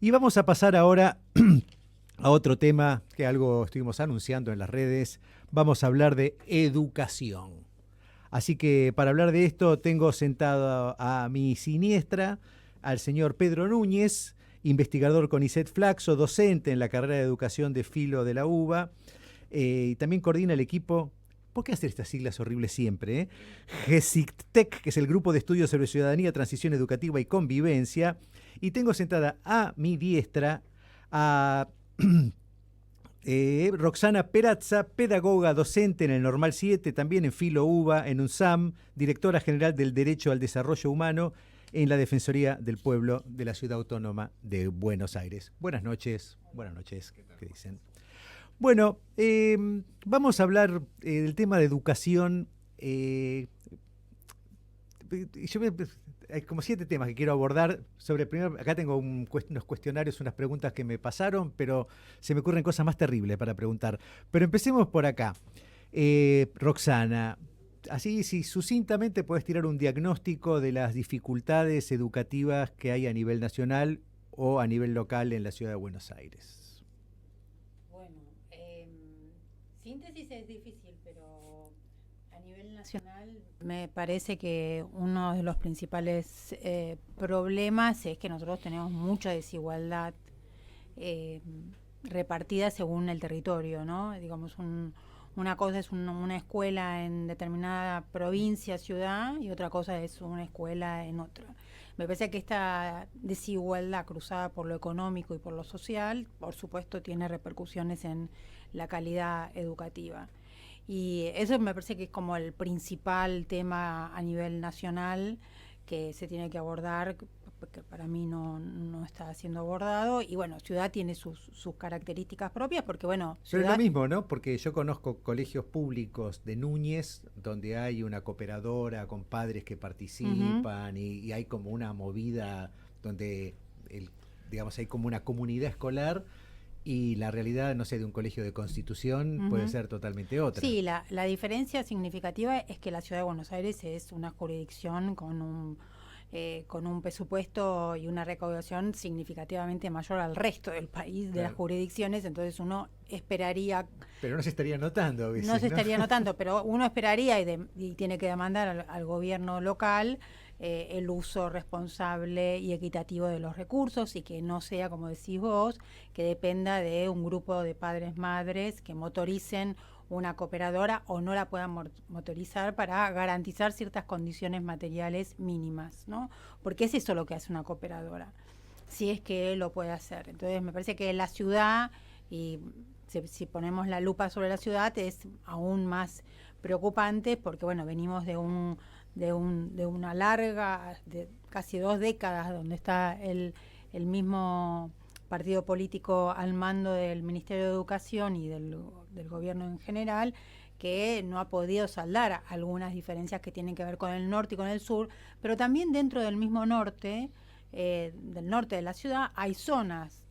Y vamos a pasar ahora a otro tema que algo estuvimos anunciando en las redes. Vamos a hablar de educación. Así que para hablar de esto tengo sentado a mi siniestra al señor Pedro Núñez, investigador con ISET Flaxo, docente en la carrera de Educación de Filo de la UBA, y también coordina el equipo. ¿Por qué hacer estas siglas horribles siempre? GESICTEC, que es el Grupo de Estudios sobre Ciudadanía, Transición Educativa y Convivencia. Y tengo sentada a mi diestra a Roxana Perazza, pedagoga, docente en el Normal 7, también en Filo UBA, en UNSAM, directora general del Derecho al Desarrollo Humano en la Defensoría del Pueblo de la Ciudad Autónoma de Buenos Aires. Buenas noches, ¿qué dicen? Bueno, vamos a hablar del tema de educación. Hay como 7 temas que quiero abordar. Primero, acá tengo unos cuestionarios, unas preguntas que me pasaron, pero se me ocurren cosas más terribles para preguntar. Pero empecemos por acá. Roxana, así si sucintamente puedes tirar un diagnóstico de las dificultades educativas que hay a nivel nacional o a nivel local en la ciudad de Buenos Aires. Síntesis es difícil, pero a nivel nacional me parece que uno de los principales problemas es que nosotros tenemos mucha desigualdad repartida según el territorio, ¿no? Digamos, una cosa es una escuela en determinada provincia, ciudad, y otra cosa es una escuela en otra. Me parece que esta desigualdad cruzada por lo económico y por lo social, por supuesto, tiene repercusiones en la calidad educativa. Y eso me parece que es como el principal tema a nivel nacional que se tiene que abordar, que para mí no está siendo abordado. Y bueno, Ciudad tiene sus características propias, porque bueno... Pero es lo mismo, ¿no? Porque yo conozco colegios públicos de Núñez, donde hay una cooperadora con padres que participan, y hay como una movida donde, digamos, hay como una comunidad escolar. Y la realidad, no sé, de un colegio de Constitución puede ser totalmente otra. Sí, la diferencia significativa es que la Ciudad de Buenos Aires es una jurisdicción con un presupuesto y una recaudación significativamente mayor al resto del país, de las jurisdicciones, entonces uno esperaría... Pero no se estaría notando a veces, No se estaría notando, pero uno esperaría y tiene que demandar al gobierno local el uso responsable y equitativo de los recursos, y que no sea, como decís vos, que dependa de un grupo de padres, madres que motoricen una cooperadora o no la puedan motorizar para garantizar ciertas condiciones materiales mínimas, ¿no? Porque es eso lo que hace una cooperadora, si es que lo puede hacer. Entonces me parece que la ciudad, y si ponemos la lupa sobre la ciudad, es aún más preocupante, porque bueno, venimos de una larga, de casi 2 décadas, donde está el mismo partido político al mando del Ministerio de Educación y del gobierno en general, que no ha podido saldar algunas diferencias que tienen que ver con el norte y con el sur, pero también dentro del mismo norte, del norte de la ciudad, hay zonas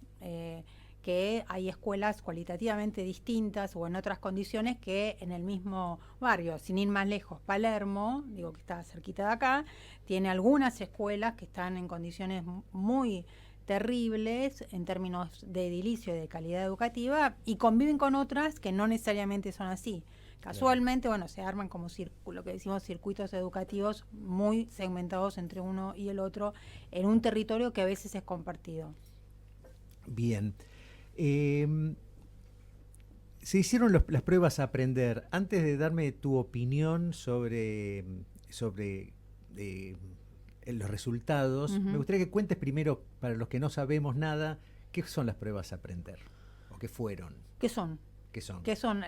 que hay escuelas cualitativamente distintas o en otras condiciones que en el mismo barrio. Sin ir más lejos, Palermo, digo que está cerquita de acá, tiene algunas escuelas que están en condiciones muy terribles en términos de edilicio y de calidad educativa, y conviven con otras que no necesariamente son así. Casualmente, bueno, se arman como lo que decimos circuitos educativos muy segmentados entre uno y el otro en un territorio que a veces es compartido. Bien. Se hicieron las pruebas a aprender. Antes de darme tu opinión sobre los resultados, me gustaría que cuentes primero, para los que no sabemos nada, qué son las pruebas a aprender, o qué fueron. ¿Qué son?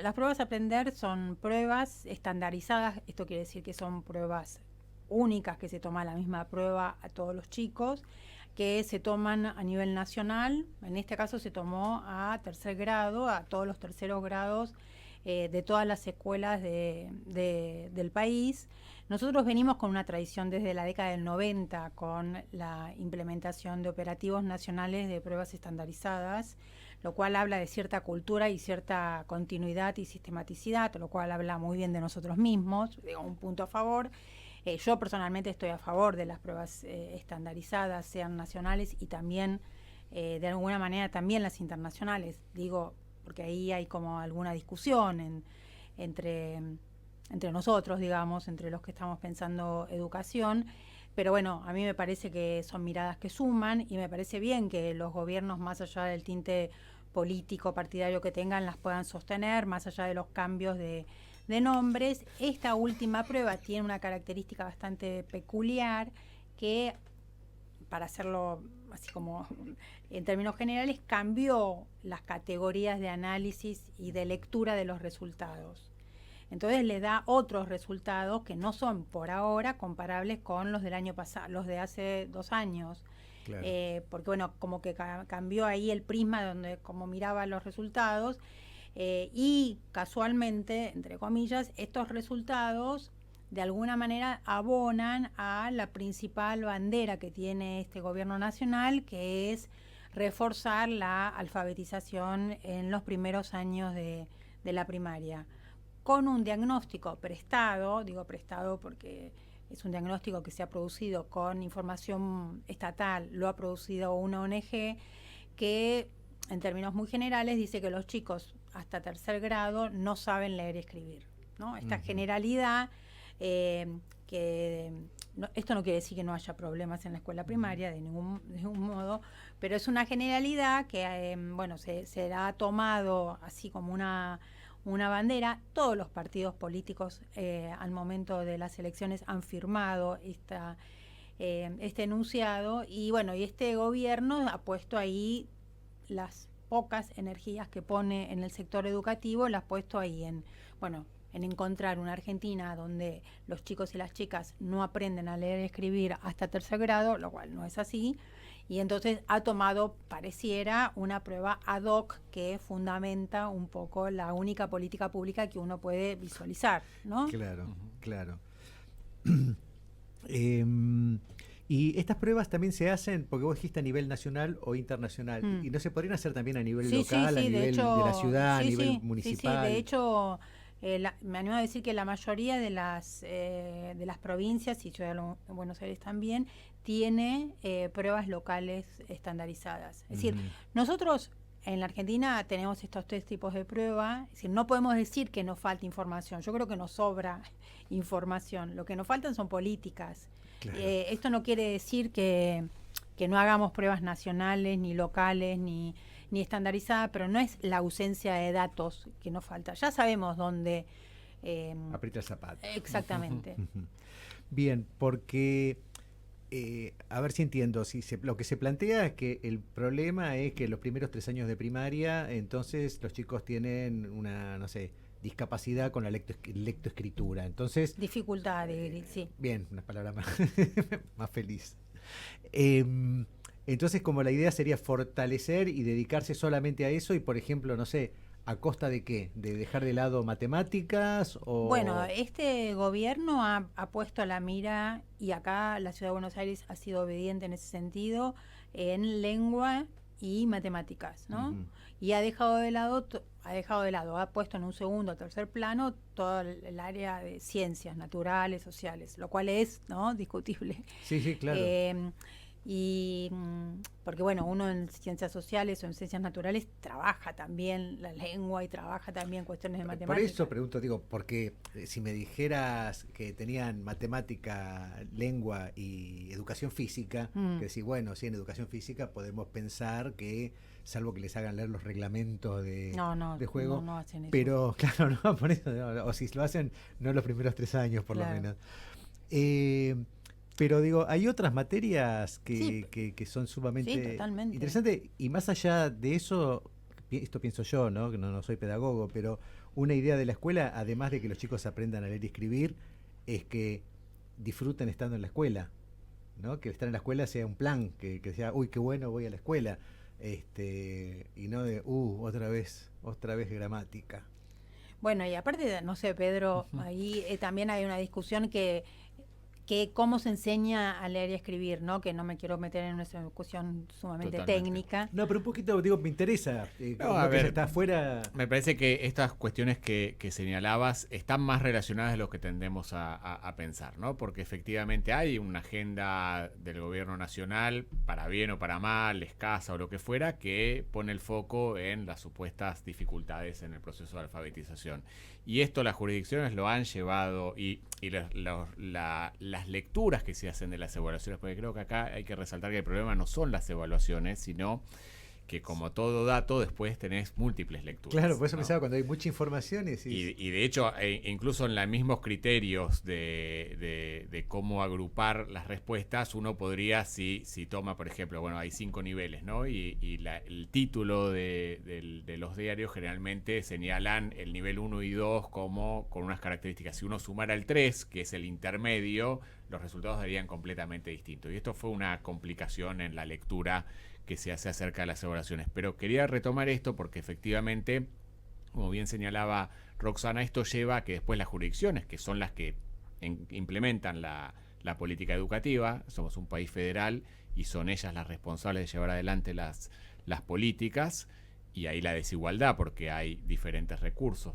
Las pruebas a aprender son pruebas estandarizadas. Esto quiere decir que son pruebas únicas, que se toma la misma prueba a todos los chicos, que se toman a nivel nacional. En este caso se tomó a tercer grado, a todos los terceros grados de todas las escuelas del país. Nosotros venimos con una tradición desde la década del 90 con la implementación de operativos nacionales de pruebas estandarizadas, lo cual habla de cierta cultura y cierta continuidad y sistematicidad, lo cual habla muy bien de nosotros mismos, digo, un punto a favor. Yo personalmente estoy a favor de las pruebas estandarizadas, sean nacionales y también de alguna manera también las internacionales, digo, porque ahí hay como alguna discusión entre nosotros, digamos, entre los que estamos pensando educación. Pero bueno, a mí me parece que son miradas que suman y me parece bien que los gobiernos, más allá del tinte político, partidario que tengan, las puedan sostener, más allá de los cambios de nombres. Esta última prueba tiene una característica bastante peculiar que, para hacerlo así como en términos generales, cambió las categorías de análisis y de lectura de los resultados. Entonces le da otros resultados que no son por ahora comparables con los del año pasado, los de hace 2 años. Claro. Porque bueno, como que cambió ahí el prisma donde como miraba los resultados, y casualmente, entre comillas, estos resultados de alguna manera abonan a la principal bandera que tiene este gobierno nacional, que es reforzar la alfabetización en los primeros años de la primaria, con un diagnóstico prestado, digo prestado porque es un diagnóstico que se ha producido con información estatal, lo ha producido una ONG que, en términos muy generales, dice que los chicos hasta 3er grado no saben leer y escribir, ¿no? Esta generalidad, que esto no quiere decir que no haya problemas en la escuela primaria de ningún modo, pero es una generalidad que bueno, se ha tomado así como una bandera. Todos los partidos políticos al momento de las elecciones han firmado este enunciado, y bueno, y este gobierno ha puesto ahí las pocas energías que pone en el sector educativo, las ha puesto ahí en encontrar una Argentina donde los chicos y las chicas no aprenden a leer y escribir hasta 3er grado, lo cual no es así. Y entonces ha tomado, pareciera, una prueba ad hoc que fundamenta un poco la única política pública que uno puede visualizar, ¿no? Claro, claro. Y estas pruebas también se hacen, porque vos dijiste a nivel nacional o internacional, y no se podrían hacer también a nivel local, a nivel de la ciudad, a nivel municipal. De hecho, me animo a decir que la mayoría de las provincias, y Ciudad de Buenos Aires también, tiene pruebas locales estandarizadas. Es decir, nosotros en la Argentina tenemos estos 3 tipos de pruebas. Es decir, no podemos decir que nos falta información. Yo creo que nos sobra información. Lo que nos faltan son políticas. Claro. Esto no quiere decir que no hagamos pruebas nacionales, ni locales, ni estandarizadas, pero no es la ausencia de datos que nos falta. Ya sabemos dónde... aprieta el zapato. Exactamente. Bien, porque... a ver si entiendo, lo que se plantea es que el problema es que los primeros 3 años de primaria, entonces los chicos tienen una, no sé, discapacidad con la lectoescritura. Entonces, dificultad, sí. Bien, una palabra más feliz. Entonces, como la idea sería fortalecer y dedicarse solamente a eso y, por ejemplo, no sé, ¿a costa de qué? ¿De dejar de lado matemáticas? O... Bueno, este gobierno ha puesto la mira, y acá la Ciudad de Buenos Aires ha sido obediente en ese sentido, en lengua y matemáticas, ¿no? Y ha dejado de lado, ha puesto en un segundo o tercer plano todo el área de ciencias naturales, sociales, lo cual es, ¿no?, discutible. Sí, claro. Y porque bueno, uno en ciencias sociales o en ciencias naturales trabaja también la lengua y trabaja también cuestiones de matemáticas. Por eso pregunto, porque si me dijeras que tenían matemática, lengua y educación física, que decís, bueno, sí, en educación física podemos pensar que, salvo que les hagan leer los reglamentos de juego, no hacen eso. Pero claro, no, por eso, o si lo hacen, no los primeros 3 años por lo menos. Pero digo, hay otras materias que son sumamente interesantes, y más allá de eso, esto pienso yo, ¿no?, que no soy pedagogo, pero una idea de la escuela, además de que los chicos aprendan a leer y escribir, es que disfruten estando en la escuela, ¿no? Que estar en la escuela sea un plan, que sea, uy, qué bueno, voy a la escuela, y no de, otra vez gramática. Bueno, y aparte, no sé, Pedro, ahí también hay una discusión que que cómo se enseña a leer y a escribir, ¿no? Que no me quiero meter en una discusión sumamente técnica. No, pero un poquito, digo, me interesa. No, a ver, está afuera. me parece que estas cuestiones que señalabas están más relacionadas de lo que tendemos a pensar, ¿no? Porque efectivamente hay una agenda del gobierno nacional, para bien o para mal, escasa o lo que fuera, que pone el foco en las supuestas dificultades en el proceso de alfabetización. Y esto las jurisdicciones lo han llevado y las lecturas que se hacen de las evaluaciones, porque creo que acá hay que resaltar que el problema no son las evaluaciones, sino que como todo dato después tenés múltiples lecturas. Claro, por eso ¿no? pensaba cuando hay mucha información. Y de hecho, incluso en los mismos criterios de cómo agrupar las respuestas, uno podría, si toma, por ejemplo, bueno, hay 5 niveles, ¿no? Y el título de los diarios generalmente señalan el nivel 1 y 2 como con unas características. Si uno sumara el 3, que es el intermedio, los resultados serían completamente distintos. Y esto fue una complicación en la lectura que se hace acerca de las evaluaciones. Pero quería retomar esto porque efectivamente, como bien señalaba Roxana, esto lleva a que después las jurisdicciones, que son las que implementan la política educativa, somos un país federal y son ellas las responsables de llevar adelante las políticas, y ahí la desigualdad, porque hay diferentes recursos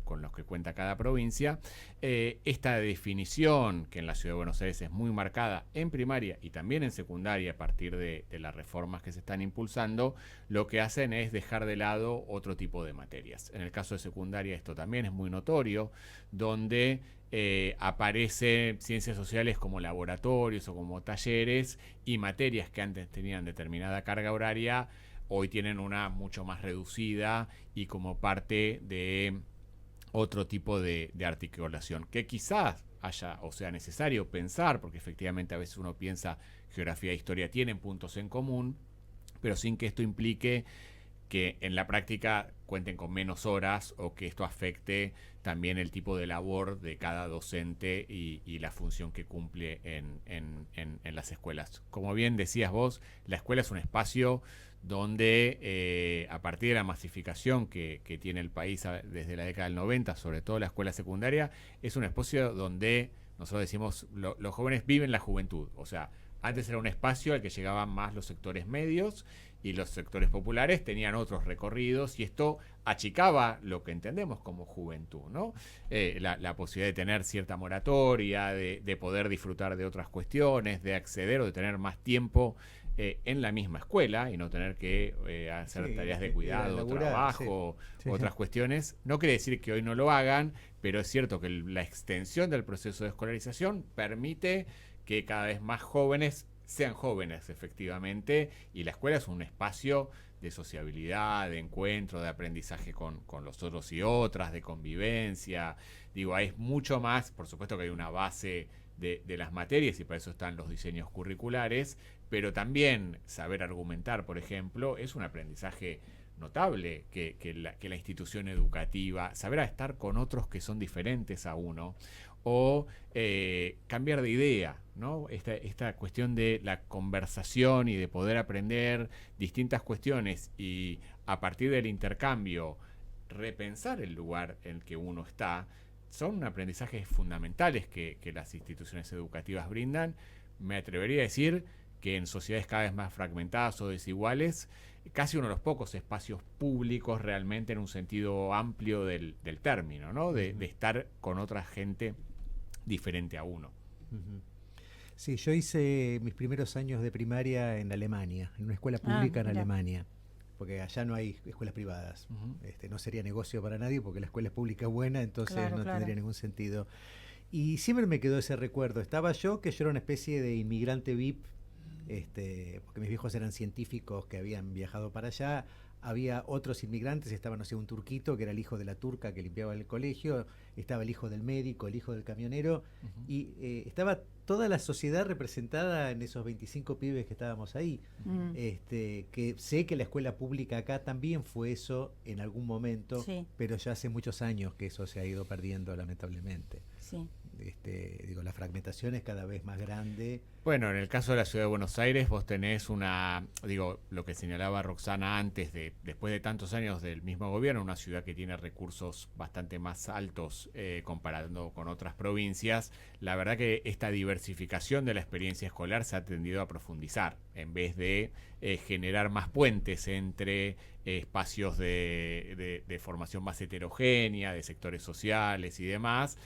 con los que cuenta cada provincia. Esta definición, que en la Ciudad de Buenos Aires es muy marcada en primaria y también en secundaria a partir de las reformas que se están impulsando, lo que hacen es dejar de lado otro tipo de materias. En el caso de secundaria esto también es muy notorio, donde aparecen ciencias sociales como laboratorios o como talleres, y materias que antes tenían determinada carga horaria hoy tienen una mucho más reducida y como parte de otro tipo de articulación, que quizás haya o sea necesario pensar, porque efectivamente a veces uno piensa geografía e historia tienen puntos en común, pero sin que esto implique que en la práctica cuenten con menos horas o que esto afecte también el tipo de labor de cada docente y la función que cumple en las escuelas. Como bien decías vos, la escuela es un espacio donde a partir de la masificación que tiene el país desde la década del 90, sobre todo la escuela secundaria, es un espacio donde nosotros decimos los jóvenes viven la juventud. O sea, antes era un espacio al que llegaban más los sectores medios y los sectores populares tenían otros recorridos, y esto achicaba lo que entendemos como juventud, ¿no? La posibilidad de tener cierta moratoria, de poder disfrutar de otras cuestiones, de acceder o de tener más tiempo en la misma escuela y no tener que hacer tareas de cuidado, laburar, trabajo, otras cuestiones. No quiere decir que hoy no lo hagan, pero es cierto que la extensión del proceso de escolarización permite que cada vez más jóvenes sean jóvenes efectivamente, y la escuela es un espacio de sociabilidad, de encuentro, de aprendizaje con los otros y otras, de convivencia. Digo, es mucho más, por supuesto que hay una base de las materias y para eso están los diseños curriculares, pero también saber argumentar, por ejemplo, es un aprendizaje notable que la institución educativa, saber estar con otros que son diferentes a uno, o cambiar de idea, ¿no? Esta cuestión de la conversación y de poder aprender distintas cuestiones y a partir del intercambio repensar el lugar en que uno está, son aprendizajes fundamentales que las instituciones educativas brindan. Me atrevería a decir que en sociedades cada vez más fragmentadas o desiguales, casi uno de los pocos espacios públicos realmente en un sentido amplio del término, ¿no? De estar con otra gente diferente a uno. Sí, yo hice mis primeros años de primaria en Alemania, en una escuela pública en Alemania, porque allá no hay escuelas privadas. No sería negocio para nadie porque la escuela pública es buena, entonces no tendría ningún sentido. Y siempre me quedó ese recuerdo. Estaba yo, que yo era una especie de inmigrante VIP, porque mis viejos eran científicos que habían viajado para allá. Había otros inmigrantes, estaba, no sé, un turquito que era el hijo de la turca que limpiaba el colegio, estaba el hijo del médico, el hijo del camionero, y estaba toda la sociedad representada en esos 25 pibes que estábamos ahí. Que sé que la escuela pública acá también fue eso en algún momento, pero ya hace muchos años que eso se ha ido perdiendo, lamentablemente. Sí. Digo, la fragmentación es cada vez más grande. Bueno, en el caso de la Ciudad de Buenos Aires, vos tenés lo que señalaba Roxana antes, después de tantos años del mismo gobierno, una ciudad que tiene recursos bastante más altos comparando con otras provincias. La verdad que esta diversificación de la experiencia escolar se ha tendido a profundizar, en vez de generar más puentes entre espacios de formación más heterogénea, de sectores sociales y demás.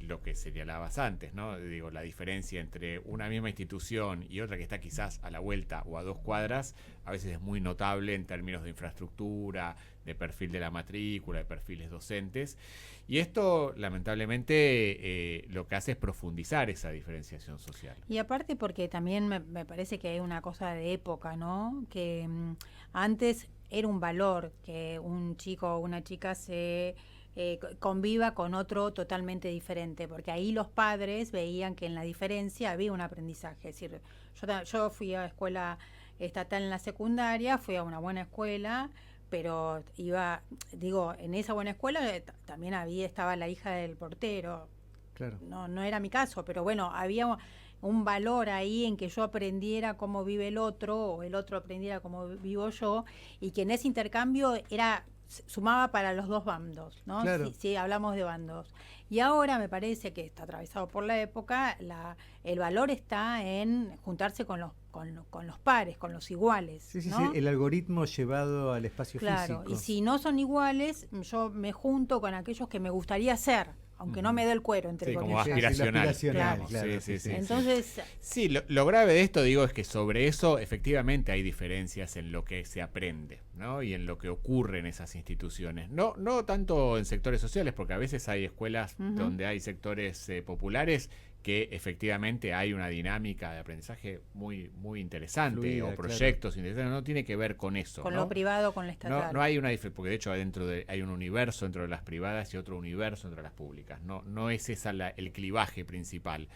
Lo que señalabas antes, ¿no? Digo, la diferencia entre una misma institución y otra que está quizás a la vuelta o a 2 cuadras, a veces es muy notable en términos de infraestructura, de perfil de la matrícula, de perfiles docentes. Y esto, lamentablemente, lo que hace es profundizar esa diferenciación social. Y aparte porque también me parece que hay una cosa de época, ¿no? Que antes era un valor que un chico o una chica se conviva con otro totalmente diferente, porque ahí los padres veían que en la diferencia había un aprendizaje. Es decir, yo fui a escuela estatal en la secundaria, fui a una buena escuela, pero en esa buena escuela también estaba la hija del portero. Claro. No era mi caso, pero bueno, había un valor ahí en que yo aprendiera cómo vive el otro, o el otro aprendiera cómo vivo yo, y que en ese intercambio sumaba para los dos bandos, ¿no? Claro. Si hablamos de bandos. Y ahora me parece que está atravesado por la época, el valor está en juntarse con los pares, con los iguales. Sí, ¿no? sí, el algoritmo llevado al espacio físico. Y físico. si no son iguales, yo me junto con aquellos que me gustaría ser, aunque no me dé el cuero, entre como comillas. aspiracional. Claro. Sí. Entonces, sí, lo grave de esto, digo, es que sobre eso efectivamente hay diferencias en lo que se aprende, ¿no? Y en lo que ocurre en esas instituciones. No tanto en sectores sociales, porque a veces hay escuelas donde hay sectores populares que efectivamente hay una dinámica de aprendizaje muy, muy interesante, fluida, o proyectos interesantes, no tiene que ver con eso. Con ¿no? lo privado, con lo estatal. No hay una diferencia, porque de hecho hay un universo dentro de las privadas y otro universo dentro de las públicas. No es esa el clivaje principal,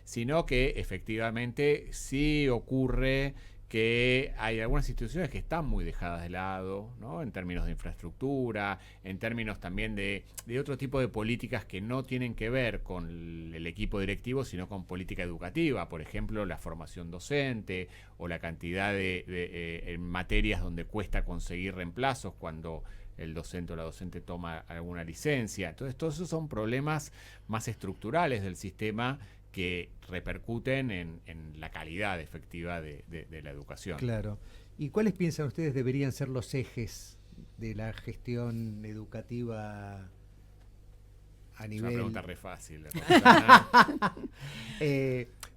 sino que efectivamente sí ocurre que hay algunas instituciones que están muy dejadas de lado, ¿no? En términos de infraestructura, en términos también de otro tipo de políticas que no tienen que ver con el equipo directivo, sino con política educativa. Por ejemplo, la formación docente o la cantidad de materias donde cuesta conseguir reemplazos cuando el docente o la docente toma alguna licencia. Entonces, todos esos son problemas más estructurales del sistema que repercuten en la calidad efectiva de la educación. Claro. ¿Y cuáles piensan ustedes deberían ser los ejes de la gestión educativa a nivel... Es una pregunta re fácil.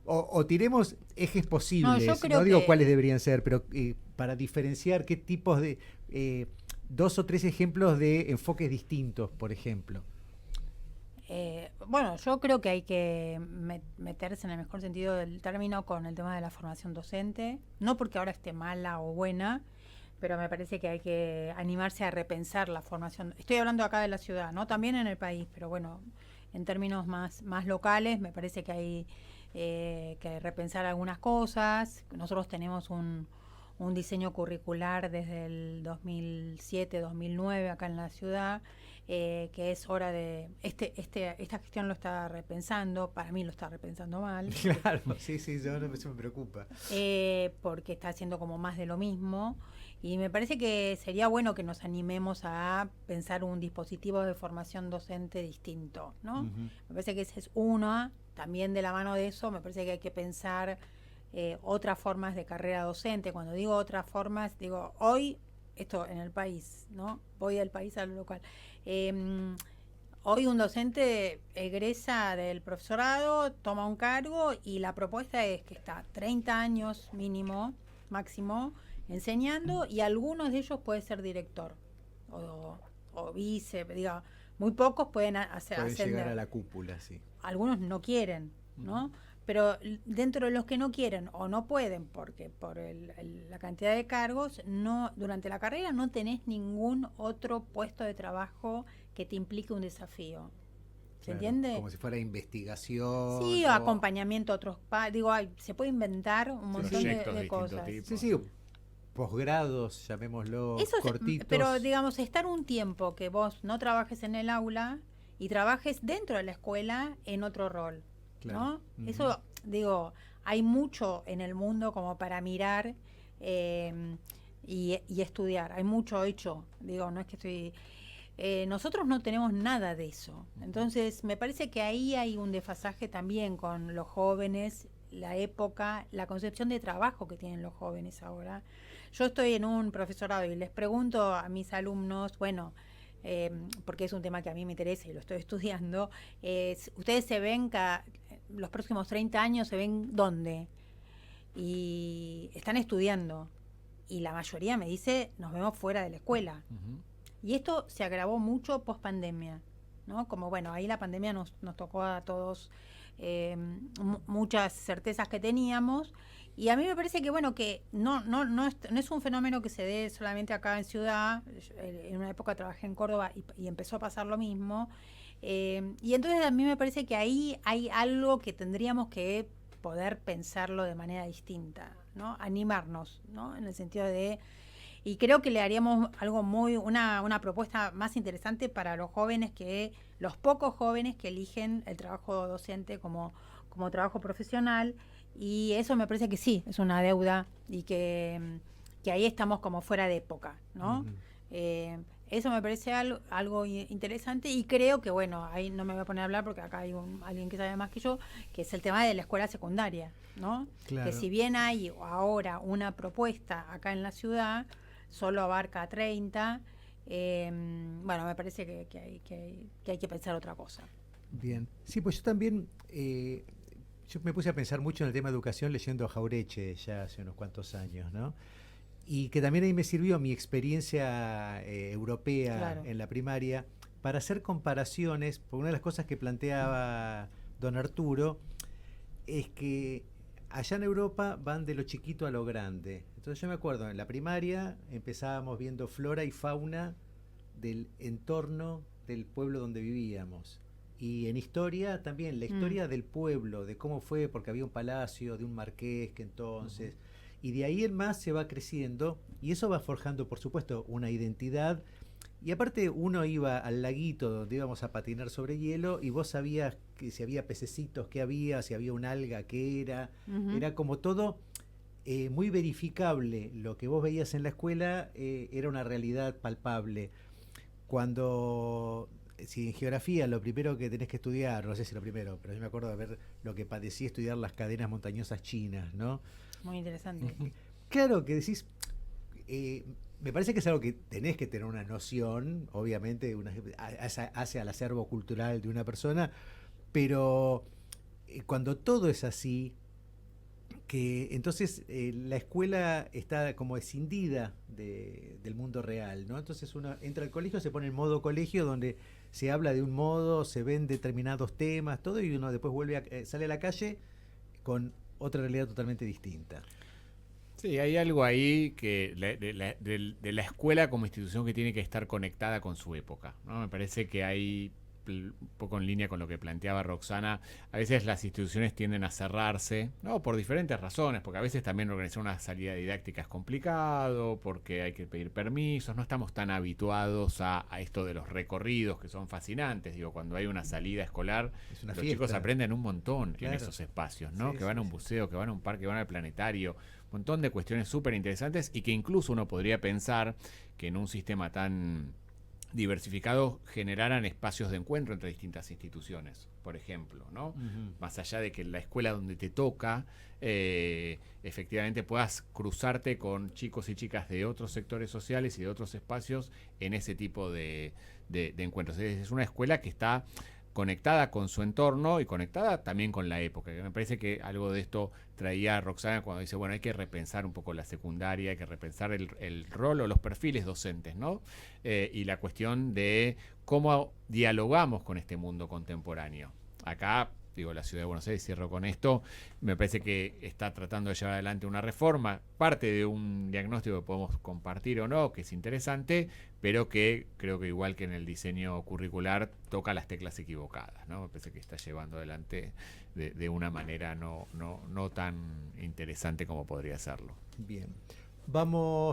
O tiremos ejes posibles, no digo cuáles deberían ser, pero para diferenciar qué tipos de... 2 o 3 ejemplos de enfoques distintos, por ejemplo. Bueno, yo creo que hay que meterse en el mejor sentido del término con el tema de la formación docente, no porque ahora esté mala o buena, pero me parece que hay que animarse a repensar la formación. Estoy hablando acá de la ciudad, ¿no? También en el país, pero bueno, en términos más locales, me parece que hay que repensar algunas cosas. Nosotros tenemos un diseño curricular desde el 2007-2009 acá en la ciudad, que es hora de... esta gestión lo está repensando, para mí lo está repensando mal. Claro, sí, eso me preocupa. Porque está haciendo como más de lo mismo, y me parece que sería bueno que nos animemos a pensar un dispositivo de formación docente distinto, ¿no? Me parece que ese es uno, también de la mano de eso, me parece que hay que pensar otras formas de carrera docente. Cuando digo otras formas, digo hoy, esto en el país, ¿no? Voy del país a lo local. Hoy un docente egresa del profesorado, toma un cargo y la propuesta es que está 30 años máximo, enseñando, y algunos de ellos puede ser director o vice, diga, muy pocos pueden llegar a la cúpula, sí. Algunos no quieren, ¿no? Pero dentro de los que no quieren o no pueden, porque por la cantidad de cargos, durante la carrera no tenés ningún otro puesto de trabajo que te implique un desafío. ¿Se entiende? Como si fuera investigación. Sí, o acompañamiento a otros se puede inventar un montón de cosas. Tipo. Sí, posgrados, llamémoslo, eso cortitos. Pero digamos, estar un tiempo que vos no trabajes en el aula y trabajes dentro de la escuela en otro rol, Claro. ¿no? Ujú. Eso, digo, hay mucho en el mundo como para mirar y estudiar. Hay mucho hecho. Digo, no es que estoy... nosotros no tenemos nada de eso. Entonces, me parece que ahí hay un desfasaje también con los jóvenes, la época, la concepción de trabajo que tienen los jóvenes ahora. Yo estoy en un profesorado y les pregunto a mis alumnos, bueno, porque es un tema que a mí me interesa y lo estoy estudiando, ustedes se ven los próximos 30 años, ¿se ven dónde? Y están estudiando. Y la mayoría me dice, nos vemos fuera de la escuela. Ujú. Y esto se agravó mucho post pandemia, ¿no? Como bueno, ahí la pandemia nos tocó a todos muchas certezas que teníamos. Y a mí me parece que bueno, que no es un fenómeno que se dé solamente acá en Ciudad. En una época trabajé en Córdoba y empezó a pasar lo mismo. Y entonces a mí me parece que ahí hay algo que tendríamos que poder pensarlo de manera distinta, ¿no? Animarnos, ¿no? En el sentido de... Y creo que le haríamos algo una propuesta más interesante para los jóvenes los pocos jóvenes que eligen el trabajo docente como trabajo profesional. Y eso me parece que sí, es una deuda y que ahí estamos como fuera de época, ¿no? Ujú. Eso me parece algo interesante y creo que, bueno, ahí no me voy a poner a hablar porque acá hay alguien que sabe más que yo, que es el tema de la escuela secundaria, ¿no? Claro. Que si bien hay ahora una propuesta acá en la ciudad, solo abarca a 30, bueno, me parece que hay que pensar otra cosa. Bien. Sí, pues yo también, yo me puse a pensar mucho en el tema de educación leyendo a Jaureche ya hace unos cuantos años, ¿no? Y que también ahí me sirvió mi experiencia europea Claro. en la primaria para hacer comparaciones, porque una de las cosas que planteaba don Arturo es que allá en Europa van de lo chiquito a lo grande. Entonces yo me acuerdo, en la primaria empezábamos viendo flora y fauna del entorno del pueblo donde vivíamos. Y en historia también, la historia del pueblo, de cómo fue, porque había un palacio, de un marqués que entonces... Y de ahí en más se va creciendo y eso va forjando, por supuesto, una identidad. Y aparte uno iba al laguito donde íbamos a patinar sobre hielo y vos sabías que si había pececitos, qué había, si había un alga, qué era. Ujú. Era como todo muy verificable. Lo que vos veías en la escuela era una realidad palpable. Cuando, si en geografía lo primero que tenés que estudiar, no sé si lo primero, pero yo me acuerdo de ver lo que padecí estudiar las cadenas montañosas chinas, ¿no? Muy interesante. Claro que decís, me parece que es algo que tenés que tener una noción, obviamente, hacia el acervo cultural de una persona, pero cuando todo es así, que entonces la escuela está como escindida del mundo real, ¿no? Entonces uno entra al colegio, se pone en modo colegio donde se habla de un modo, se ven determinados temas, todo, y uno después sale a la calle con otra realidad totalmente distinta. Sí, hay algo ahí que de la escuela como institución que tiene que estar conectada con su época, ¿no? Me parece que hay, un poco en línea con lo que planteaba Roxana, a veces las instituciones tienden a cerrarse, ¿no? Por diferentes razones, porque a veces también organizar una salida didáctica es complicado, porque hay que pedir permisos, no estamos tan habituados a esto de los recorridos que son fascinantes. Digo, cuando hay una salida escolar, Es una los fiesta. chicos aprenden un montón Claro. en esos espacios, ¿no? Sí, Que van sí, a un sí. buceo, que van a un parque, que van al planetario, un montón de cuestiones súper interesantes y que incluso uno podría pensar que en un sistema tan diversificado generaran espacios de encuentro entre distintas instituciones, por ejemplo, ¿no? Ujú. Más allá de que en la escuela donde te toca, efectivamente puedas cruzarte con chicos y chicas de otros sectores sociales y de otros espacios en ese tipo de encuentros. Es una escuela que está conectada con su entorno y conectada también con la época. Me parece que algo de esto traía Roxana cuando dice, bueno, hay que repensar un poco la secundaria, hay que repensar el rol o los perfiles docentes, ¿no? Y la cuestión de cómo dialogamos con este mundo contemporáneo. Acá, digo, la Ciudad de Buenos Aires, cierro con esto, me parece que está tratando de llevar adelante una reforma, parte de un diagnóstico que podemos compartir o no, que es interesante, pero que creo que igual que en el diseño curricular toca las teclas equivocadas, ¿no? Me parece que está llevando adelante de una manera no tan interesante como podría serlo. Bien.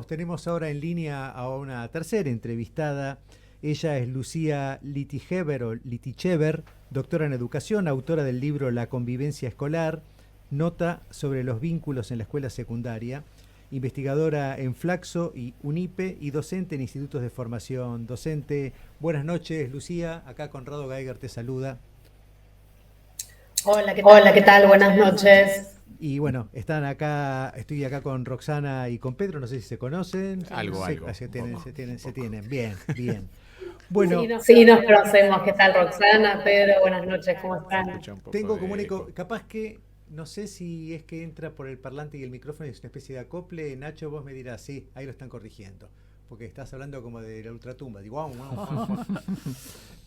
Tenemos ahora en línea a una tercera entrevistada Ella es Lucía Litichever, doctora en educación, autora del libro La convivencia escolar, nota sobre los vínculos en la escuela secundaria, investigadora en Flaxo y UNIPE y docente en institutos de formación docente. Buenas noches, Lucía. Acá Conrado Geiger te saluda. Hola, ¿qué tal? Buenas noches. Y bueno, estoy acá con Roxana y con Pedro, no sé si se conocen. Algo. Se tienen. Bien. Bueno, sí, nos conocemos. ¿Qué tal, Roxana, Pedro? Buenas noches, ¿cómo están? Tengo comunico, capaz que, no sé si es que entra por el parlante y el micrófono, es una especie de acople. Nacho, vos me dirás, sí, ahí lo están corrigiendo, porque estás hablando como de la ultratumba. Digo, wow.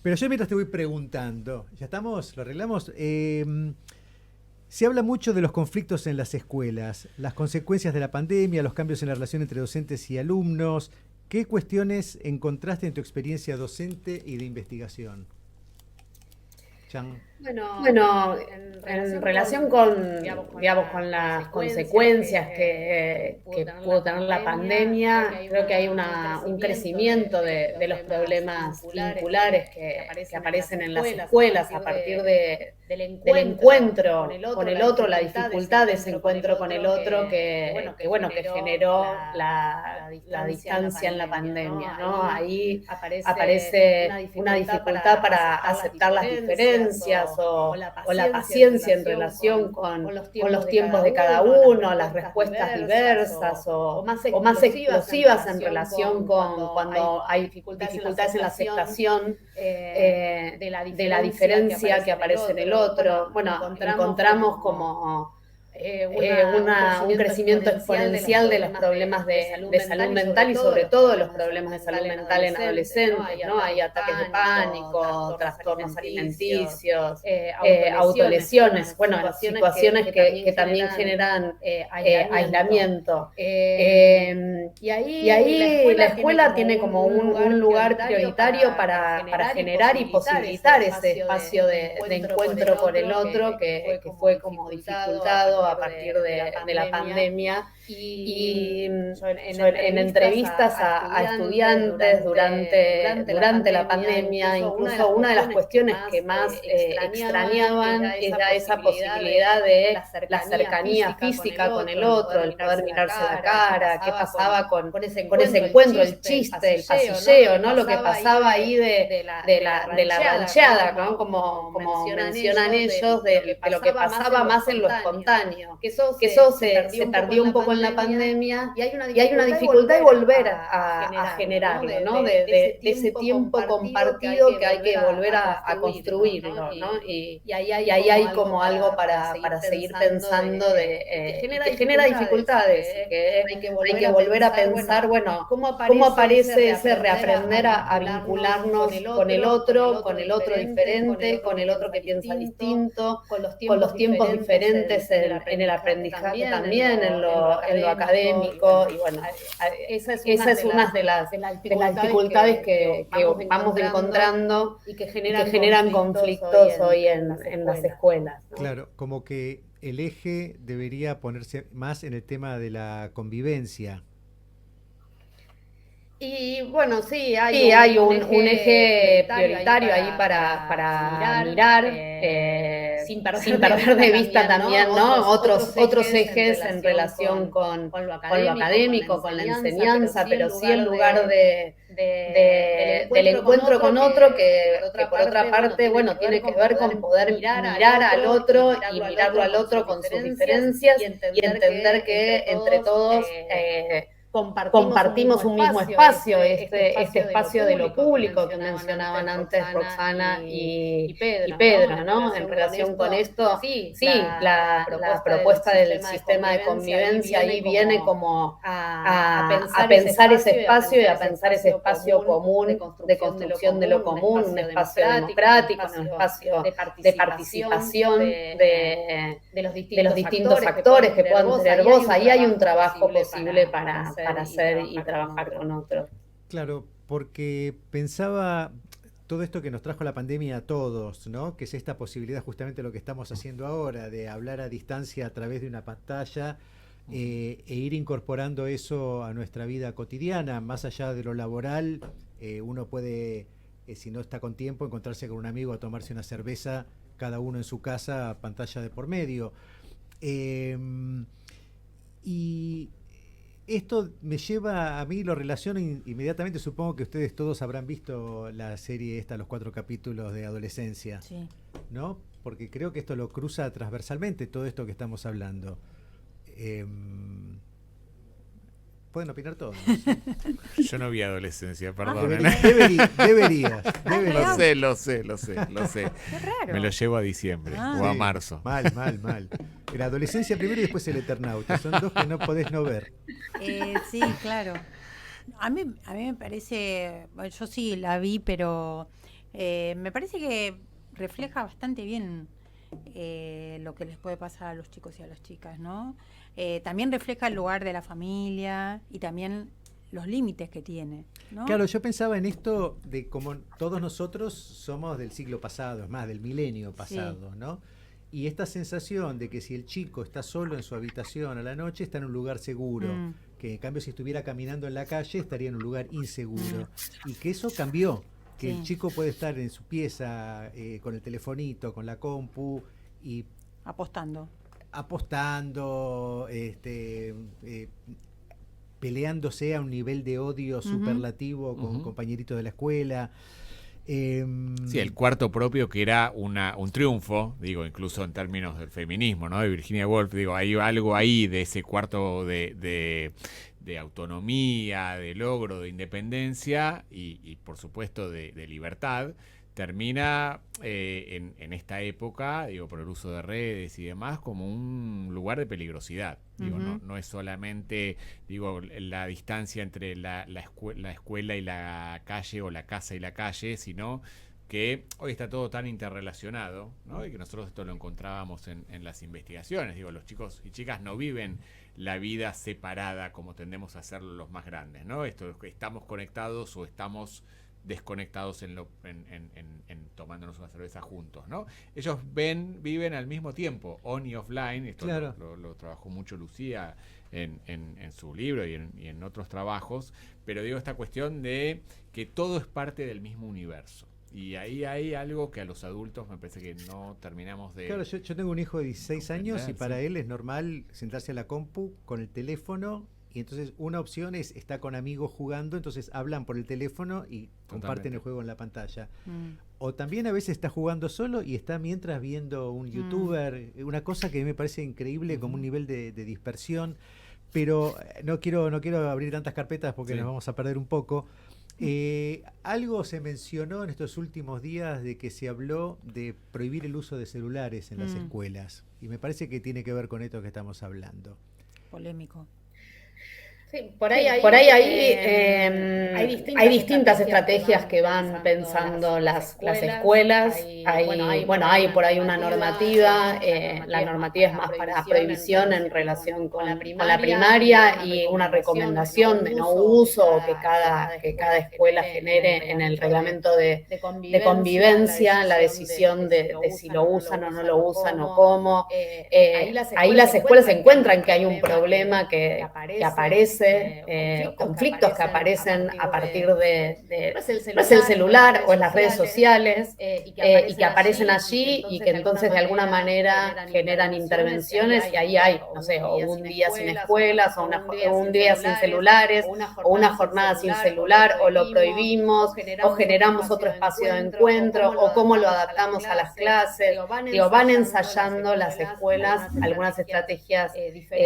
Pero yo mientras te voy preguntando, ¿ya estamos? ¿Lo arreglamos? Se habla mucho de los conflictos en las escuelas, las consecuencias de la pandemia, los cambios en la relación entre docentes y alumnos. ¿Qué cuestiones encontraste en tu experiencia docente y de investigación? Chan. Bueno, en relación con, digamos, con las consecuencias que pudo tener la pandemia, creo que hay un crecimiento de los problemas vinculares que aparecen en las escuelas a partir del encuentro con el otro, la dificultad de ese encuentro con el otro que generó la distancia en la pandemia, ¿no? Ahí aparece una dificultad para aceptar las diferencias o la paciencia en relación con los tiempos de cada uno, las respuestas diversas o más explosivas en relación con cuando hay dificultades en la aceptación de la diferencia que aparece en el otro. Bueno, encontramos como un crecimiento exponencial de los problemas de salud mental y sobre todo los problemas de salud mental en adolescentes, ¿no? Hay ataques de pánico, trastornos alimenticios, autolesiones, bueno, situaciones que también generan aislamiento. Y ahí la escuela tiene como un lugar prioritario para generar y posibilitar ese espacio de encuentro con el otro que fue como dificultado a partir de la pandemia. Y yo en entrevistas a estudiantes durante la pandemia, incluso una de las cuestiones que más extrañaban era esa posibilidad de la cercanía física con el otro, el poder mirarse a la cara, qué pasaba con ese encuentro, el chiste, el pasilleo, ¿no? Lo que pasaba ahí de la rancheada, ¿no? Como mencionan ellos, de lo que pasaba más en lo espontáneo, que eso se perdió un poco en la pandemia y hay una dificultad de volver a generarlo, ¿no? De ese tiempo compartido que hay que volver a construirlo, ¿no? Y ahí hay como algo para seguir pensando que genera dificultades, que hay que volver a pensar, bueno, cómo aparece ese reaprender a vincularnos con el otro diferente, con el otro que piensa distinto, con los tiempos diferentes en el aprendizaje también, en lo académico, y bueno, esa es una de las dificultades que vamos encontrando y que generan conflictos hoy en las escuelas, ¿no? Claro, como que el eje debería ponerse más en el tema de la convivencia. Y bueno, sí, hay un eje prioritario ahí para mirar, sin perder de vista también, ¿no? Otros ejes en relación con lo académico, con la enseñanza, pero sí en lugar del encuentro con otro, que por otra parte, bueno, tiene que ver con poder mirar al otro y mirarlo al otro con sus diferencias y entender que entre todos compartimos un mismo espacio, este espacio de lo público que mencionaban antes Roxana y Pedro, ¿no? En relación con esto, sí, la propuesta del sistema de convivencia ahí viene como a pensar ese espacio y a pensar ese espacio común de construcción de lo común, un espacio democrático, un espacio de participación de los distintos actores que puedan tener voz. Ahí hay un trabajo posible para hacer y trabajar con otros. Claro, porque pensaba todo esto que nos trajo la pandemia a todos, ¿no? Que es esta posibilidad, justamente lo que estamos haciendo ahora, de hablar a distancia a través de una pantalla, e ir incorporando eso a nuestra vida cotidiana, más allá de lo laboral. Uno puede, si no está con tiempo, encontrarse con un amigo a tomarse una cerveza, cada uno en su casa, pantalla de por medio. Y esto me lleva a mí, lo relaciono inmediatamente, supongo que ustedes todos habrán visto la serie esta, los 4 capítulos de Adolescencia, Sí. ¿no? Porque creo que esto lo cruza transversalmente, todo esto que estamos hablando. Pueden opinar todos, ¿no? Yo no vi Adolescencia, perdón. Deberías. Lo sé. Qué raro. Me lo llevo a diciembre o a marzo. Mal. La Adolescencia primero y después El Eternauta. Son 2 que no podés no ver. Sí, claro. A mí me parece, bueno, yo sí la vi, pero me parece que refleja bastante bien lo que les puede pasar a los chicos y a las chicas, ¿no? También refleja el lugar de la familia y también los límites que tiene, ¿no? Claro, yo pensaba en esto de como todos nosotros somos del siglo pasado, es más, del milenio pasado, sí, ¿no? Y esta sensación de que si el chico está solo en su habitación a la noche, está en un lugar seguro, que en cambio si estuviera caminando en la calle estaría en un lugar inseguro, y que eso cambió, que el chico puede estar en su pieza con el telefonito, con la compu, y apostando, peleándose a un nivel de odio superlativo con compañeritos de la escuela. Sí, el cuarto propio, que era un triunfo, digo, incluso en términos del feminismo, ¿no? De Virginia Woolf, digo, hay algo ahí de ese cuarto de autonomía, de logro, de independencia y por supuesto de libertad, termina en esta época, digo, por el uso de redes y demás, como un lugar de peligrosidad. Digo, no es solamente, digo, la distancia entre la escuela y la calle, o la casa y la calle, sino que hoy está todo tan interrelacionado, ¿no? Y que nosotros esto lo encontrábamos en las investigaciones. Digo, los chicos y chicas no viven la vida separada como tendemos a hacerlo los más grandes, ¿no? Esto es que estamos conectados o estamos desconectados en tomándonos una cerveza juntos, ¿no? Ellos viven al mismo tiempo, on y offline. Esto claro. lo trabajó mucho Lucía en su libro y en otros trabajos, pero digo, esta cuestión de que todo es parte del mismo universo. Y ahí hay algo que a los adultos me parece que no terminamos de... Claro, yo tengo un hijo de 16 años y para él es normal sentarse a la compu con el teléfono. Y entonces una opción está con amigos jugando, entonces hablan por el teléfono y comparten el juego en la pantalla. O también a veces está jugando solo y está mientras viendo un youtuber, una cosa que me parece increíble, como un nivel de dispersión. Pero no quiero abrir tantas carpetas porque nos vamos a perder un poco. Algo se mencionó en estos últimos días de que se habló de prohibir el uso de celulares en las escuelas. Y me parece que tiene que ver con esto que estamos hablando. Polémico. Sí, por ahí hay distintas estrategias que van pensando las escuelas. Hay por ahí una normativa, la normativa es más para prohibición en relación con la primaria y una recomendación de no uso que cada escuela genere en el reglamento de convivencia, la decisión de si lo usan o no lo usan o cómo. Ahí las escuelas encuentran que hay un problema que aparece, conflictos que aparecen a partir de no es el celular o en las redes sociales, y que aparecen allí y que entonces de alguna manera generan intervenciones, y ahí hay, no sé, o un día sin escuelas, o un día sin celulares, o una jornada sin celular, o lo prohibimos, o generamos otro espacio de encuentro, o cómo lo adaptamos a las clases. Digo, van ensayando las escuelas algunas estrategias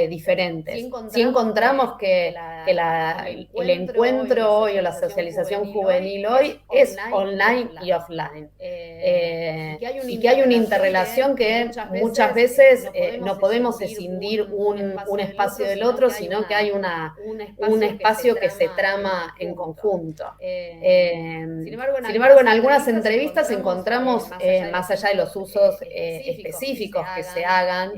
diferentes. Si encontramos que el encuentro hoy o la socialización juvenil hoy es online y offline, y que hay una interrelación que muchas veces no podemos escindir un espacio del otro, sino que hay un espacio que se trama en conjunto. Sin embargo, en algunas entrevistas encontramos, más allá de los usos específicos que se hagan,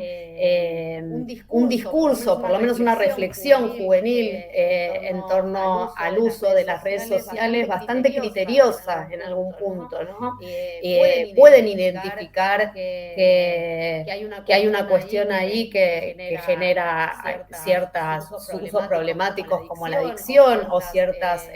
un discurso, por lo menos una reflexión juvenil juvenil en torno al uso de las redes sociales bastante criteriosa en algún punto, ¿no? Pueden identificar que hay una cuestión ahí que genera ciertos usos problemáticos como la adicción o ciertas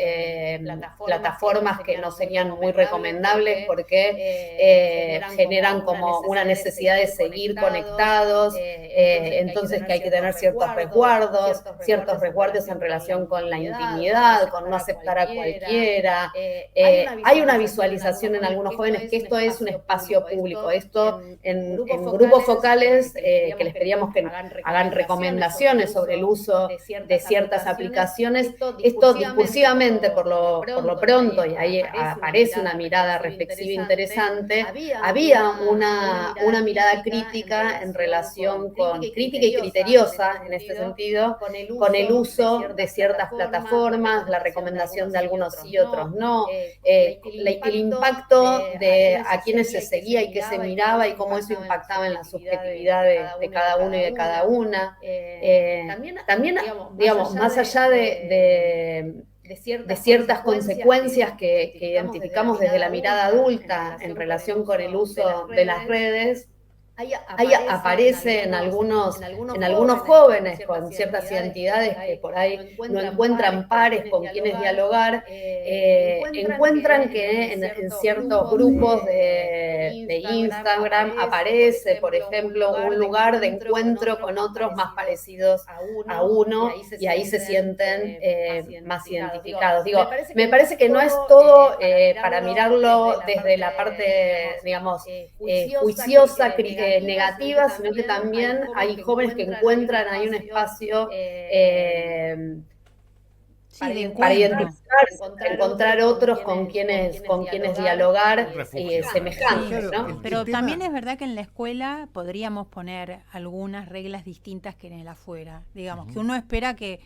plataformas que no serían muy recomendables porque generan como una necesidad de seguir conectados, entonces que hay que tener ciertos resguardos en relación con la intimidad, con no aceptar a cualquiera. Hay una visualización en algunos jóvenes que esto es un espacio público. Esto en grupos focales que les pedíamos que hagan recomendaciones sobre el uso de ciertas aplicaciones. Esto discursivamente, por lo pronto, y ahí aparece una mirada reflexiva interesante, había una mirada crítica en relación con, crítica y criteriosa en este sentido, con el uso de ciertas plataformas, la recomendación de algunos sí y otros no, el impacto de a quienes se seguía y qué se miraba y cómo eso impactaba en la subjetividad de cada uno y de cada una. También, digamos, más allá de ciertas consecuencias que identificamos desde la mirada adulta en relación con el uso de las redes, ahí aparece en algunos jóvenes con ciertas identidades que por ahí no encuentran pares con quienes dialogar, encuentran que en ciertos grupos de Instagram aparece, por ejemplo, un lugar de encuentro con otros más parecidos a uno y ahí se sienten más identificados. Digo, me parece que no es todo para mirarlo desde la parte, digamos, juiciosa, negativas, sino que también hay jóvenes que encuentran ahí un espacio para encontrar otros con quienes dialogar semejantes, ¿no? Pero también es verdad que en la escuela podríamos poner algunas reglas distintas que en el afuera. Digamos, que uno espera que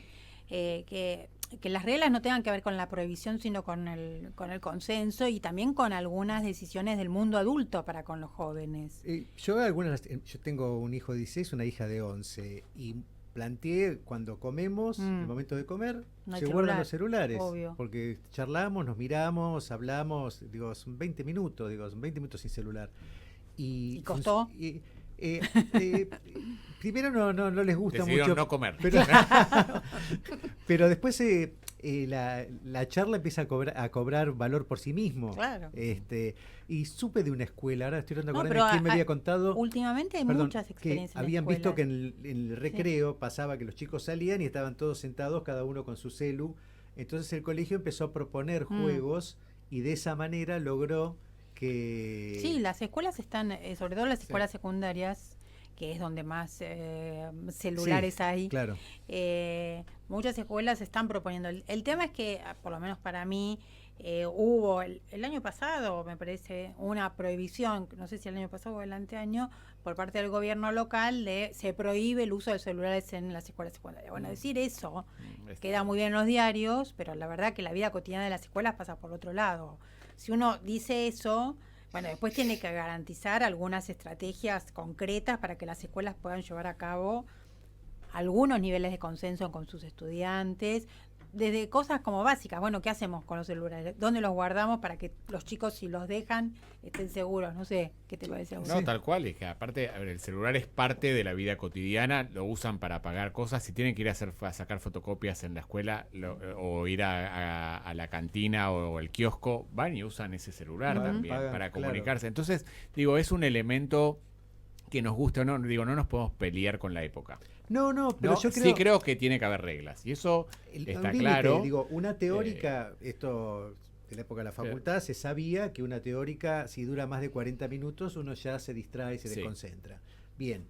las reglas no tengan que ver con la prohibición, sino con el consenso y también con algunas decisiones del mundo adulto para con los jóvenes. Yo tengo un hijo de 16, una hija de 11, y planteé cuando comemos, en el momento de comer, no se guardan los celulares, obvio. Porque charlamos, nos miramos, hablamos, digo, son 20 minutos sin celular. ¿Y costó? Primero no les gusta Decidieron mucho no comer. Pero después la charla empieza a cobrar valor por sí mismo. Claro. Y supe de una escuela, ahora estoy tratando de acordarme quién me había contado. Últimamente hay muchas experiencias. Que habían visto que en el recreo pasaba que los chicos salían y estaban todos sentados, cada uno con su celu. Entonces el colegio empezó a proponer juegos y de esa manera logró que... Sí, las escuelas están, sobre todo las escuelas secundarias, que es donde más celulares hay. Claro. Muchas escuelas están proponiendo. El tema es que, por lo menos para mí, hubo el año pasado, me parece, una prohibición, no sé si el año pasado o el anteaño, por parte del gobierno local, se prohíbe el uso de celulares en las escuelas secundarias. Bueno, decir eso queda muy bien en los diarios, pero la verdad que la vida cotidiana de las escuelas pasa por otro lado. Si uno dice eso, bueno, después tiene que garantizar algunas estrategias concretas para que las escuelas puedan llevar a cabo algunos niveles de consenso con sus estudiantes, desde cosas como básicas. Bueno, ¿qué hacemos con los celulares? ¿Dónde los guardamos para que los chicos, si los dejan, estén seguros? No sé, ¿qué te parece a vos? No, tal cual, es que aparte, a ver, el celular es parte de la vida cotidiana, lo usan para pagar cosas. Si tienen que ir a sacar fotocopias en la escuela o ir a la cantina o el kiosco, van y usan ese celular también para comunicarse. Claro. Entonces, digo, es un elemento que nos guste o no, digo, no nos podemos pelear con la época. No, pero yo creo... Sí creo que tiene que haber reglas, y eso está claro. Digo, una teórica, esto de la época de la facultad, se sabía que una teórica, si dura más de 40 minutos, uno ya se distrae y se desconcentra. Bien.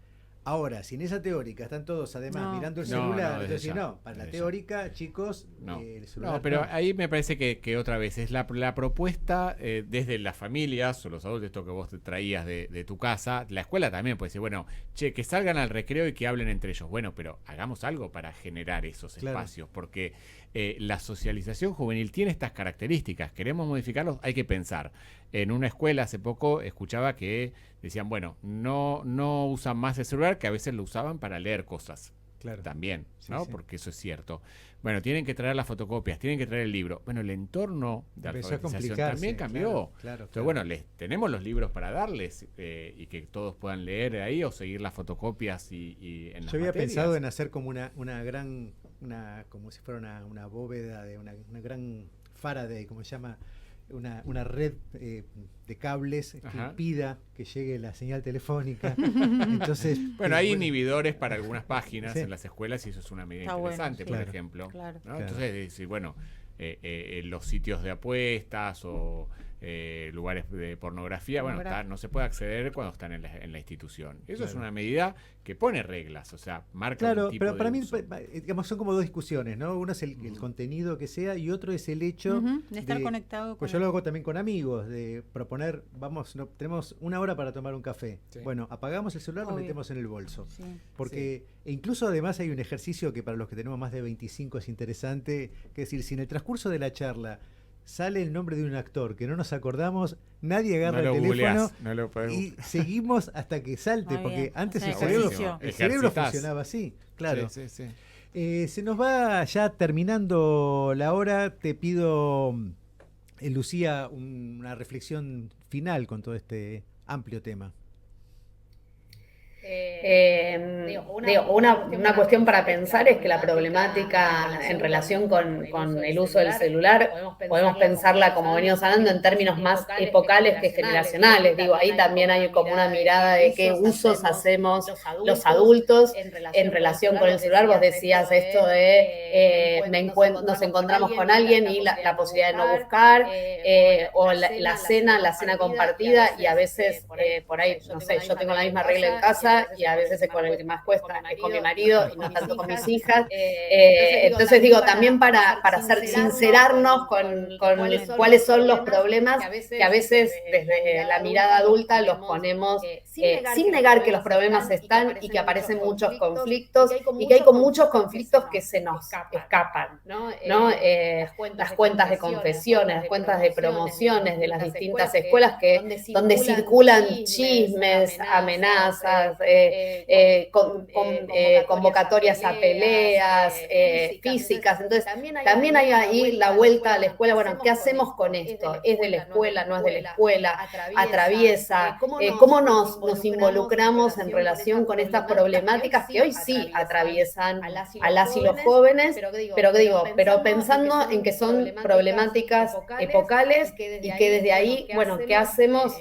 Ahora, si en esa teórica están todos además mirando el celular, entonces para la teórica, chicos, el celular. No, pero ahí me parece que otra vez es la propuesta desde las familias o los adultos, esto que vos te traías de tu casa, la escuela también puede decir, bueno, que salgan al recreo y que hablen entre ellos. Bueno, pero hagamos algo para generar esos espacios, porque la socialización juvenil tiene estas características. Queremos modificarlos, hay que pensar. En una escuela hace poco escuchaba que decían, bueno, no usan más el celular, que a veces lo usaban para leer cosas. Claro. También, ¿no? Sí. Porque eso es cierto. Bueno, tienen que traer las fotocopias, tienen que traer el libro. Bueno, el entorno de Empezó a alfabetización complicarse, también cambió. Claro. Entonces, bueno, tenemos los libros para darles y que todos puedan leer ahí o seguir las fotocopias y en las Yo había materias. pensado en hacer como una gran, como si fuera una bóveda de una gran Faraday, como se llama, una red de cables que impida que llegue la señal telefónica. Entonces, bueno, hay inhibidores para algunas páginas Sí. en las escuelas y eso es una medida Está interesante, bueno, por sí. ejemplo. Claro. ¿no? Entonces, decir, bueno, los sitios de apuestas o lugares de pornografía, bueno, no se puede acceder cuando están en la institución. Eso es una medida que pone reglas, o sea, marca un tipo pero de para mí, uso. digamos, son como dos discusiones, ¿no? Uno es el contenido que sea y otro es el hecho de estar conectado. Pues yo lo hago también con amigos, de proponer, tenemos 1 hora para tomar un café. Sí. Bueno, apagamos el celular, lo Obvio. metemos en el bolso. Sí. Porque e incluso además hay un ejercicio que para los que tenemos más de 25 es interesante, que es decir, si en el transcurso de la charla sale el nombre de un actor que no nos acordamos, nadie agarra el teléfono y seguimos hasta que salte, Muy porque bien. antes O sea, el cerebro ejercitas. funcionaba así, claro. Sí. Se nos va ya terminando la hora, te pido, Lucía, una reflexión final con todo este amplio tema. Una cuestión para pensar es que la problemática en relación con el uso del celular podemos pensarla, como venimos hablando, en términos más epocales que generacionales. Digo, ahí también hay como una mirada de qué usos hacemos los adultos en relación con el celular. Vos decías esto de nos encontramos con alguien y la posibilidad de no buscar, o la cena compartida, y a veces por ahí, no sé, yo tengo la misma regla en casa y a veces con el que más cuesta es con mi marido y no tanto con mis hijas. Entonces digo, también para sincerarnos con cuáles son los problemas que a veces desde la mirada adulta los ponemos, sin negar que los problemas están y que aparecen muchos conflictos y que hay con muchos conflictos que se nos escapan, ¿no? Las cuentas de confesiones, las cuentas de promociones de las distintas escuelas donde circulan chismes, amenazas, convocatorias a peleas físicas. Entonces también hay ahí la vuelta a la escuela. Bueno, ¿qué hacemos con esto? ¿Es de la escuela? ¿No es de la escuela? ¿Atraviesa? ¿Cómo nos involucramos en relación con estas problemáticas que hoy sí atraviesan a las y los jóvenes? Pero pensando en que son problemáticas epocales y que desde ahí, bueno, ¿qué hacemos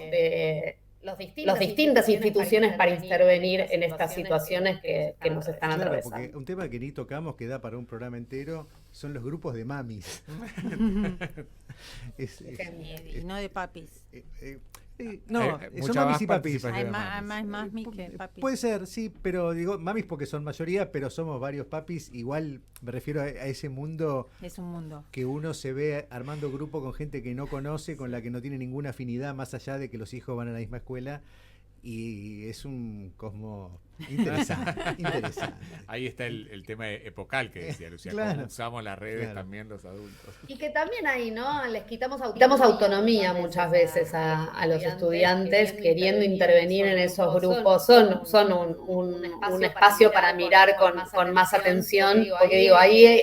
las distintas instituciones para intervenir en estas situaciones que nos están atravesando? Porque un tema que ni tocamos, que da para un programa entero, son los grupos de mamis. No de papis. No, son mamis y papis. Hay más mamis que papis. Puede ser, sí, pero digo mamis porque son mayoría, pero somos varios papis. Igual me refiero a ese mundo. Es un mundo. Que uno se ve armando grupo con gente que no conoce, con la que no tiene ninguna afinidad, más allá de que los hijos van a la misma escuela. Y es un cosmo interesante. Ahí está el tema epocal que decía Lucía, claro, cómo usamos las redes también los adultos. Y que también ahí, ¿no? Les quitamos autonomía muchas veces a los estudiantes queriendo intervenir en esos grupos. Son un espacio para mirar con más atención, porque digo, ahí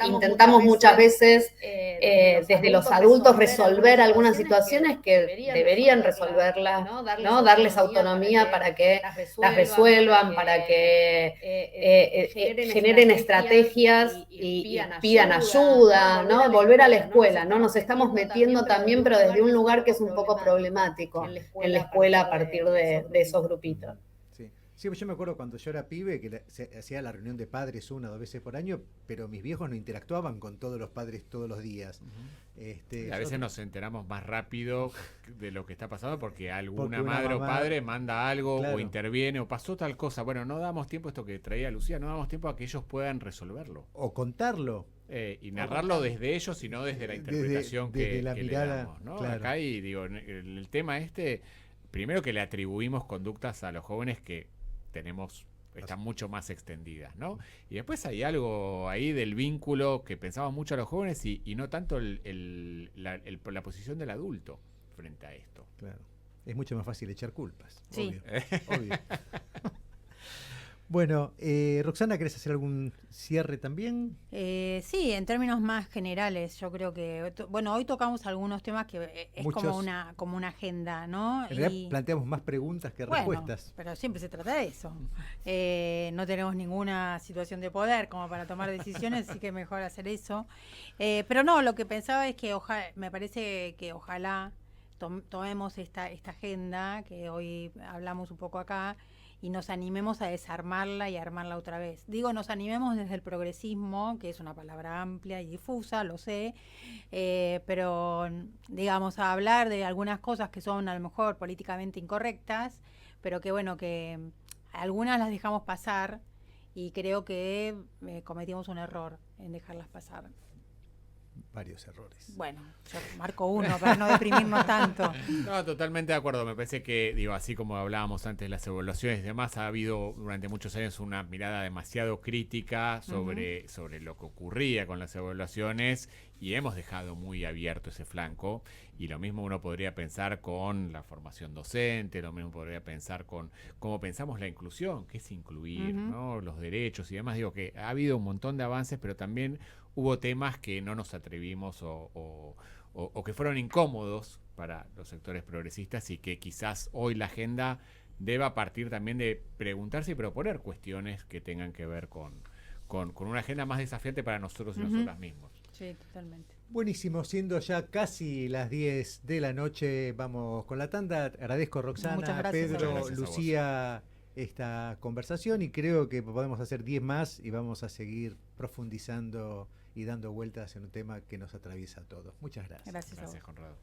intentamos muchas veces desde los adultos resolver algunas situaciones que deberían resolverlas, ¿no? Darles autonomía para que las resuelvan, para que generen estrategias y pidan ayuda, ¿no? Volver a la escuela, ¿no? Nos estamos metiendo también, pero desde un lugar que es un poco problemático en la escuela a partir de esos grupitos. Sí, pues yo me acuerdo cuando yo era pibe que se hacía la reunión de padres 1 o 2 veces por año, pero mis viejos no interactuaban con todos los padres todos los días. A veces nos enteramos más rápido de lo que está pasando porque alguna madre o padre manda algo, claro, o interviene o pasó tal cosa. Bueno, no damos tiempo, esto que traía Lucía, no damos tiempo a que ellos puedan resolverlo. O contarlo. Y narrarlo desde ellos y no desde la interpretación que la mirada, le damos, ¿no? Claro. Acá y digo, el tema primero que le atribuimos conductas a los jóvenes que están mucho más extendidas, ¿no? Y después hay algo ahí del vínculo que pensamos mucho a los jóvenes y no tanto la posición del adulto frente a esto. Claro. Es mucho más fácil echar culpas. Sí. Obvio. Bueno, Roxana, ¿querés hacer algún cierre también? Sí, en términos más generales, yo creo que, bueno, hoy tocamos algunos temas que es Muchos. como una agenda, ¿no? En realidad planteamos más preguntas que bueno, respuestas. pero siempre se trata de eso. No tenemos ninguna situación de poder como para tomar decisiones, así que mejor hacer eso. Pero no, lo que pensaba es que me parece que ojalá tomemos esta agenda que hoy hablamos un poco acá y nos animemos a desarmarla y a armarla otra vez. Digo, nos animemos desde el progresismo, que es una palabra amplia y difusa, lo sé, pero digamos, a hablar de algunas cosas que son a lo mejor políticamente incorrectas, pero que bueno, que algunas las dejamos pasar y creo que cometimos un error en dejarlas pasar. Varios errores. Bueno, yo marco uno para no deprimirnos tanto. No, totalmente de acuerdo. Me parece que, digo, así como hablábamos antes de las evaluaciones y demás, ha habido durante muchos años una mirada demasiado crítica sobre lo que ocurría con las evaluaciones y hemos dejado muy abierto ese flanco. Y lo mismo uno podría pensar con la formación docente, lo mismo podría pensar con cómo pensamos la inclusión, qué es incluir, ¿no? Los derechos y demás. Digo que ha habido un montón de avances, pero también hubo temas que no nos atrevimos o que fueron incómodos para los sectores progresistas y que quizás hoy la agenda deba partir también de preguntarse y proponer cuestiones que tengan que ver con una agenda más desafiante para nosotros y nosotras mismos. Sí, totalmente. Buenísimo, siendo ya casi las 10 de la noche, vamos con la tanda. Agradezco a Roxana, Muchas gracias, Pedro, gracias a vos. Lucía esta conversación y creo que podemos hacer 10 más y vamos a seguir profundizando y dando vueltas en un tema que nos atraviesa a todos. Muchas gracias. Gracias a vos. Gracias, Conrado.